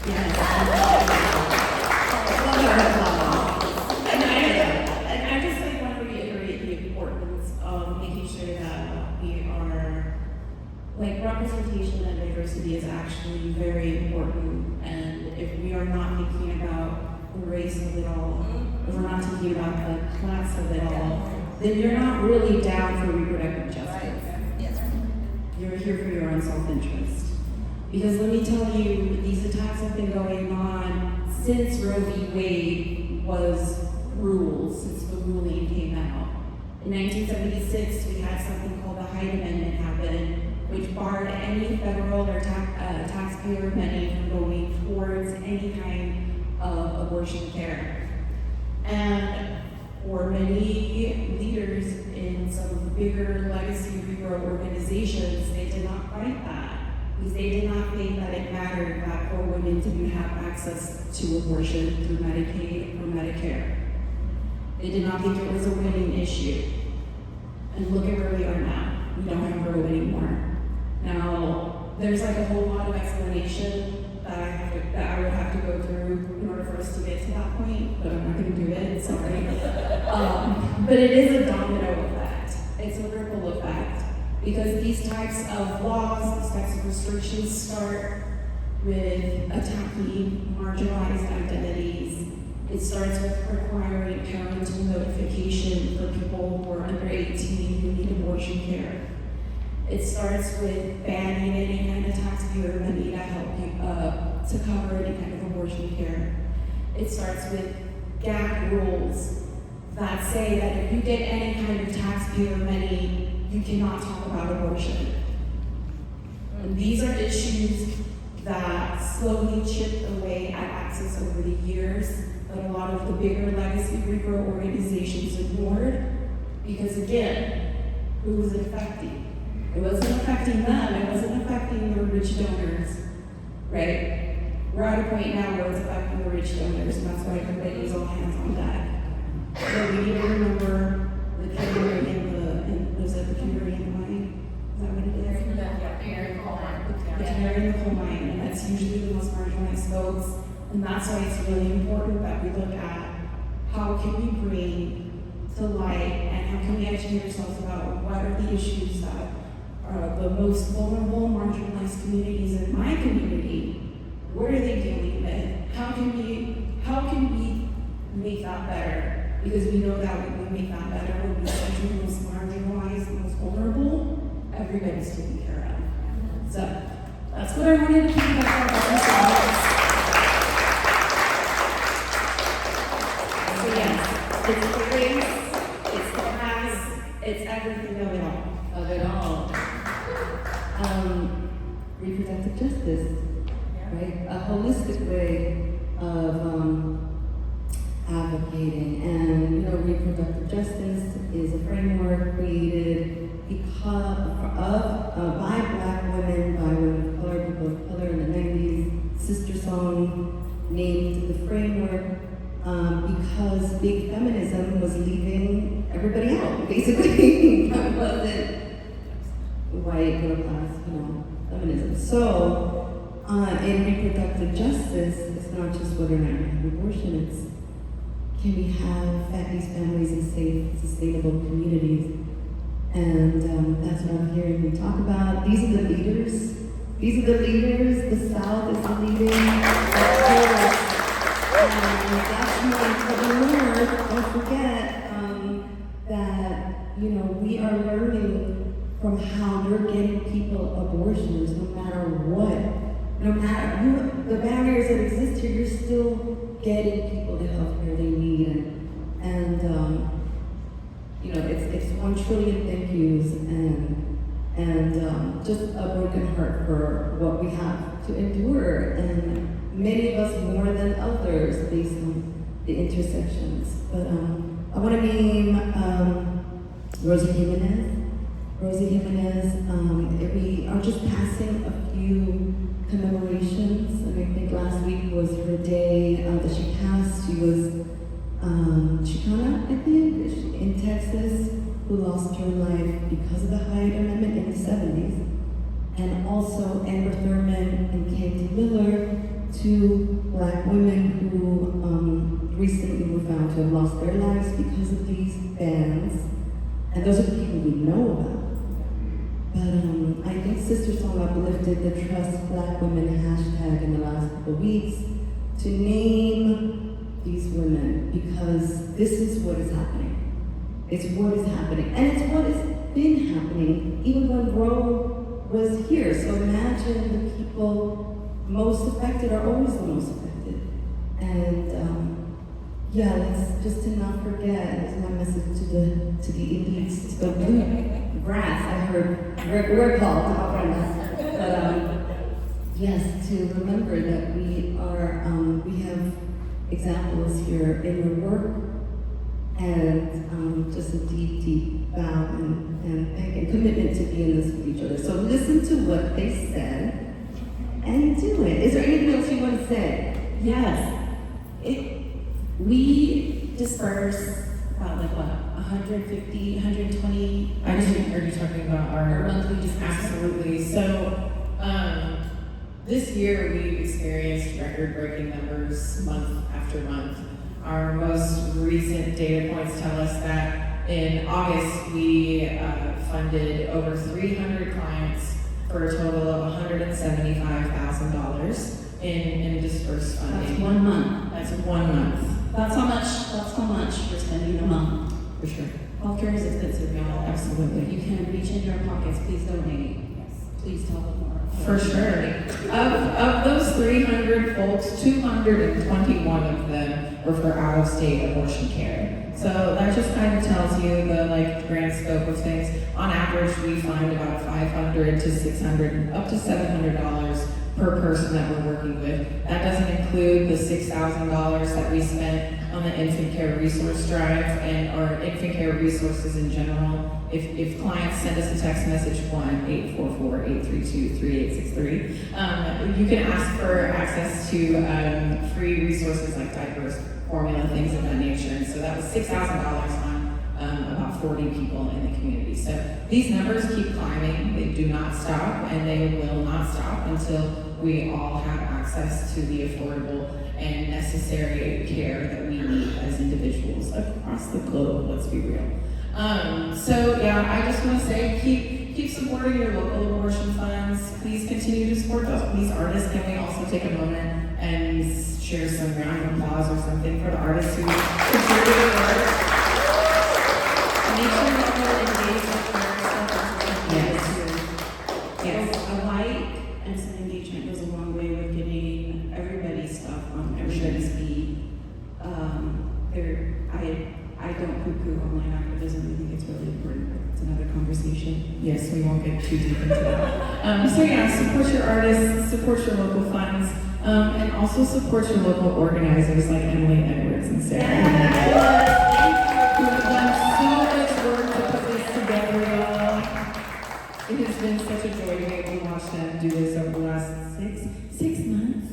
And I just want to reiterate the importance of making sure that we are, representation and diversity is actually very important. And if we are not thinking about the race of it all, if we're not thinking about the class of it all, then you're not really down for reproductive justice. You're here for your own self-interest. Because let me tell you, these attacks have been going on since Roe v. Wade was ruled, since the ruling came out. In 1976, we had something called the Hyde Amendment happen, which barred any federal or taxpayer money from going towards any kind of abortion care. And for many leaders in some of the bigger legacy Rebro organizations, they did not fight that. Because they did not think that it mattered that poor women didn't have access to abortion through Medicaid or Medicare. They did not think it was a winning issue. And look at where we are now. We don't have Roe anymore. Now, there's a whole lot of explanation that I would have to go through in order for us to get to that point, but I'm not going to do it, sorry. But it is a domino effect. It's a ripple effect. Because these types of laws, these types of restrictions start with attacking marginalized identities. It starts with requiring parental notification for people who are under 18 who need abortion care. It starts with banning any kind of taxpayer money to help you, to cover any kind of abortion care. It starts with gag rules that say that if you get any kind of taxpayer money, you cannot talk about abortion. And these are issues that slowly chipped away at access over the years that a lot of the bigger legacy Rebro organizations ignored, because again, who was it affecting? It wasn't affecting them, it wasn't affecting the rich donors, right? We're at a point now where it's affecting the rich donors, and that's why everybody's all hands on deck. So we need to remember the canary the canary in the mine? Is that what it is? The canary in the coal mine, and that's usually the most marginalized folks. And that's why it's really important that we look at how can we bring to light and how can we educate ourselves about what are the issues that are the most vulnerable, marginalized communities in my community. What are they dealing with? How can we make that better? Because we know that when we make that better, when we center the most marginalized, the most vulnerable, everybody's taken care of. So that's what I wanted to think about ourselves. So yes, it's the race, it's the class, it's everything of it all. Of it all. Reproductive justice, right? A holistic way of advocating, and reproductive justice is a framework created by Black women, by women of color, people of color in the 90s. Sister Song named the framework because big feminism was leaving everybody out, basically. That wasn't white, middle class, feminism. So, in reproductive justice, it's not just whether or not you have abortion, it's can we have these families in safe, sustainable communities? And that's what I'm hearing you talk about. These are the leaders. These are the leaders. The South is the leading. That's more for the North. Don't forget that we are learning from how you're getting people abortions, no matter what. No matter the barriers that exist here, you're still getting people the health care they need, and it's 1 trillion thank yous and just a broken heart for what we have to endure, and many of us more than others based on the intersections. But I want to name Rosie Jimenez. We are just passing a few commemorations, and I think last week was her day that she passed. She was Chicana, I think, in Texas, who lost her life because of the Hyde Amendment in the 70s. And also Amber Thurman and Candy Miller, two Black women who recently were found to have lost their lives because of these bans. And those are the people we know about. But I think Sister Song uplifted the Trust Black Women hashtag in the last couple of weeks to name these women, because this is what is happening. It's what is happening. And it's what has been happening even when Roe was here. So imagine the people most affected are always the most affected. And yeah, let's just to not forget, is my message to the elites, to the blue grass. I heard we're called to talk about that. But yes, to remember that we are we have examples here in your work, and just a deep, deep bow and commitment to be in this with each other. So listen to what they said and do it. Is there anything else you want to say? Yes. We disperse about 150, 120. Are you talking about our monthly disbursement? Absolutely. So this year we've experienced record-breaking numbers month after month. Our most recent data points tell us that in August we funded over 300 clients for a total of $175,000 in dispersed funding. That's 1 month. That's 1 month. That's how much we're spending a month. For sure. Healthcare is expensive, y'all. Absolutely. If you can reach into your pockets, please donate. Yes. Please tell them more. For sure. Of those 300 folks, 221 of them were for out-of-state abortion care. So that just kind of tells you the grand scope of things. On average, we find about $500 to $600, up to $700 per person that we're working with. That doesn't include the $6,000 that we spent on the infant care resource drive or infant care resources in general. If clients send us a text message, 1-844-832-3863, you can ask for access to free resources like diapers, formula, things of that nature. And so that was $6,000 on about 40 people in the community. So these numbers keep climbing. They do not stop, and they will not stop until we all have access to the affordable and necessary care that we need as individuals across the globe. Let's be real. So yeah, I just want to say keep supporting your local abortion funds. Please continue to support these artists. Can we also take a moment and share some round of applause or something for the artists who contributed their work? Make sure that you're engaged with our stuff. Yes. Yes. A like and some engagement goes a long way with getting everybody's stuff on everybody's feed. I don't poo-poo online activism. I think it's really important, but it's another conversation. Yes, we won't get too deep into that. So yeah, support your artists, support your local funds, and also support your local organizers like Emily Edwards and Sarah. Who have done so much work to put this together, y'all. It has been such a joy to be able to watch them do this over the last six months,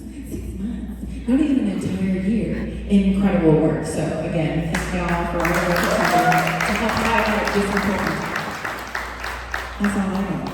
not even an entire year. Incredible work. So again, thank y'all for all the work to help highlight this important. That's all I know.